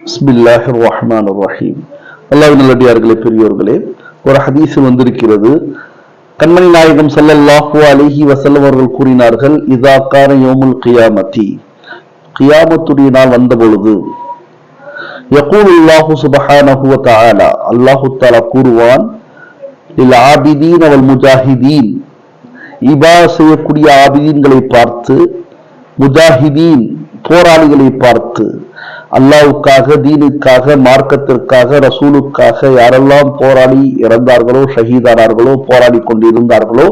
பிஸ்மில்லாஹிர் ரஹ்மானிர் ரஹீம். அல்லாஹ்வின் நல்லடியார்களே, பெரியோர்களே, ஒரு ஹதீஸில் வந்திருக்கிறது. கண்மணி நாயகம் ஸல்லல்லாஹு அலைஹி வஸல்லம் அவர்கள் கூறினார்கள், இதா கான யௌமுல் கியாமத்தி, கியாமத்துடைய நாள் வந்த பொழுது, யகூலுல்லாஹு சுப்ஹானஹு வ தஆலா, அல்லாஹு தஆலா கூறுவான், லில் ஆபிதீன வல் முஜாஹிதீன், இபாதத் செய்யக்கூடிய ஆபிதீன்களை பார்த்து, முஜாஹிதீன் போராளிகளை பார்த்து, அல்லாஹ்வுக்காக, தீனுக்காக, மார்க்கத்திற்காக, ரசூலுக்காக யாரெல்லாம் போராடி இறந்தார்களோ, ஷஹீதானார்களோ, போராடி கொண்டிருந்தார்களோ,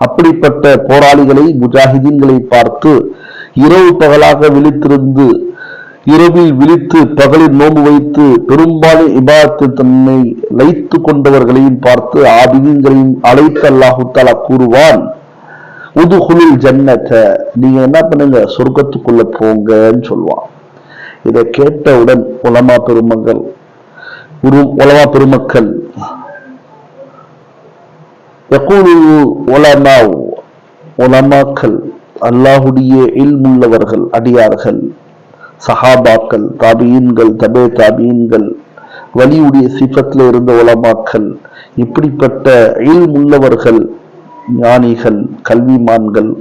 அப்படிப்பட்ட போராளிகளை, முஜாஹிதீன்களை பார்த்து, இரவு பகலாக விழித்திருந்து, இரவில் விழித்து பகலில் நோன்பு வைத்து பெரும்பாலும் இபாதத்தில் தன்னை லயித்து கொண்டவர்களையும் பார்த்து, ஆபிதீன்களையும் அழைத்து அல்லாஹு தஆலா கூறுவான், உதுகுலுல் ஜன்னத, நீங்க என்ன பண்ணுங்க, சொர்க்கத்துக்குள்ள போங்கன்னு சொல்லுவான். இதை கேட்டவுடன் உலமா பெருமக்கள் உலமாக்கள், அல்லாஹுடைய இல்முள்ளவர்கள், அடியார்கள், சஹாபாக்கள், தாபியீன்கள், தபே தாபியீன்கள், வலியுடைய சிஃபத்தில் இருந்த உலமாக்கள், இப்படிப்பட்ட இல்முள்ளவர்கள், ஞானிகள், கல்விமான்கள்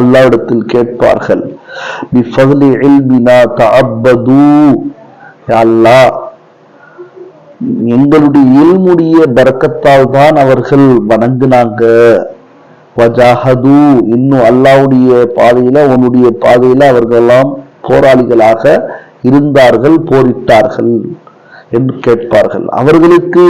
அல்லாஹ்விடத்தில் கேட்பார்கள், பிஃபضل இல்மினா தஅப்பது, யா அல்லாஹ், எங்களுடைய இல்முடைய பரக்கத்தால் தான் அவர்கள் வணங்கினாங்க, வஜாஹது, இன்னும் அல்லாஹ்வுடைய பாதையில, உன்னுடைய பாதையில அவர்களெல்லாம் போராளிகளாக இருந்தார்கள், போரிட்டார்கள் என்று கேட்பார்கள். அவர்களுக்கு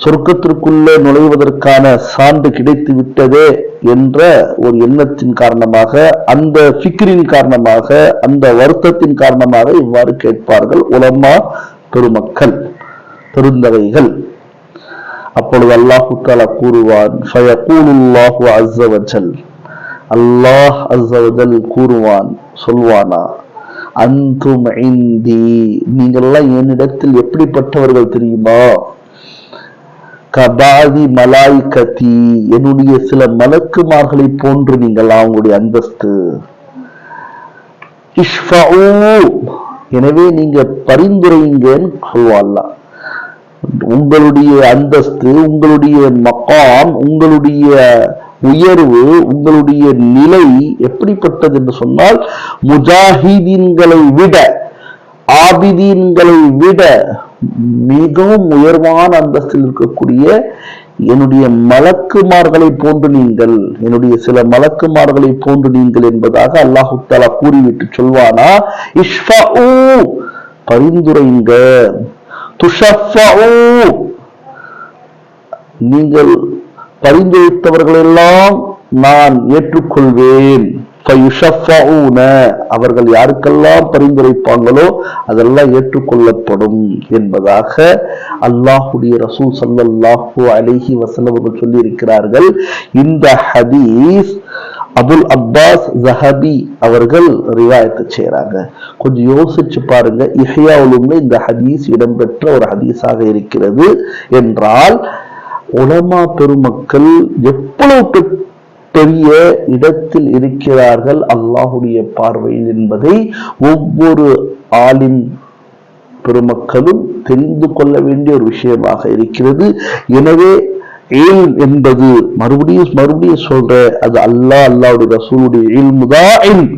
சொர்க்கத்திற்குள்ள நுழைவதற்கான சான்று கிடைத்து விட்டதே என்ற ஒரு எண்ணத்தின் காரணமாக, அந்த ஃபிக்ரின் காரணமாக, அந்த வருத்தத்தின் காரணமாக இவ்வாறு கேட்பார்கள் உலமா பெருமக்கள், பெருந்தகைகள். அப்பொழுது அல்லாஹு தஆலா கூறுவான், ஃபயகூலுல்லாஹு அஸ்ஸ வஜல், அல்லாஹ் அஸ்ஸ வஜல் கூறுவான், சொல்வானா, அன்தும் இந்தி, நீங்கள்லாம் என்னிடத்தில் எப்படிப்பட்டவர்கள் தெரியுமா, கபாதி மலாய்கதி, என்னுடைய சில மலக்குமார்களை போன்று நீங்கள் அவங்களுடைய அந்தஸ்து, இஷ்ஃபஊ, எனவே நீங்க பரிந்துரைங்கன்னு சொல்வாங்க. உங்களுடைய அந்தஸ்து, உங்களுடைய மகாம், உங்களுடைய உயர்வு, உங்களுடைய நிலை எப்படிப்பட்டது என்று சொன்னால், முஜாஹிதீன்களை விட, ஆபிதீன்களை விட மிகவும் உயர்வான அந்தஸ்தில் இருக்கக்கூடிய என்னுடைய மலக்குமார்களை போன்று நீங்கள், என்னுடைய சில மலக்குமார்களை போன்று நீங்கள் என்பதாக அல்லாஹு தஆலா கூறிவிட்டு சொல்வானா, இஷ்ஃபஊ, பரிந்துரைங்க, துஷஃபஊ, நீங்கள் பரிந்துரைத்தவர்களெல்லாம் நான் ஏற்றுக்கொள்வேன், அவர்கள் யாருக்கெல்லாம் பரிந்துரைப்பாங்களோ அதெல்லாம் ஏற்றுக்கொள்ளப்படும் என்பதாக அல்லாஹுடைய ரசூல் ஸல்லல்லாஹு அலைஹி வஸல்லம் அவர்கள் சொல்லி இருக்கிறார்கள். இந்த ஹதீஸ் அபுல் அப்பாஸ் ஸஹபி அவர்கள் ரிவாயத் செய்றாங்க. கொஞ்சம் யோசிச்சு பாருங்க, இஹ்யா உலூம்ல இந்த ஹதீஸ் இடம்பெற்ற ஒரு ஹதீஸாக இருக்கிறது என்றால், உலமா பெருமக்கள் எவ்வளவு பெரிய இடத்தில் இருக்கிறார்கள் அல்லாஹுடைய பார்வையில் என்பதை ஒவ்வொரு ஆலிம் பெருமக்களும் தெரிந்து கொள்ள வேண்டிய ஒரு விஷயமாக இருக்கிறது. எனவே இல்ம் என்பது, மறுபடியும் சொல்ற, அது அல்லாஹ்வுடைய ரசூலுடைய இல்மு தான் இல்ம்,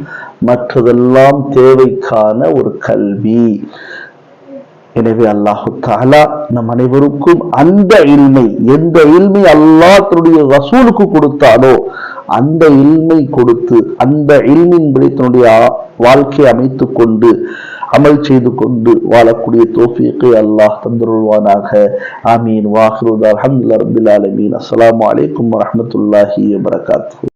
மற்றதெல்லாம் தேவைக்கான ஒரு கல்வி. எனவே அல்லாஹு தஆலா நம் அனைவருக்கும் அந்த இல்மை, எந்த இல்மை அல்லாஹ் தன்னுடைய ரசூலுக்கு கொடுத்தானோ அந்த இல்மை கொடுத்து, அந்த இல்மின்படி தன்னுடைய வாழ்க்கையை அமைத்துக் கொண்டு, அமல் செய்து கொண்டு வாழக்கூடிய தௌஃபீக்கை அல்லாஹ் தந்தருள்வானாக. ஆமீன். வாஹிரு அல்ஹம்துலில்லாஹி ரப்பில் ஆலமீன். அஸ்ஸலாமு அலைக்கும் வரஹ்மத்துல்லாஹி வபரகாத்துஹு.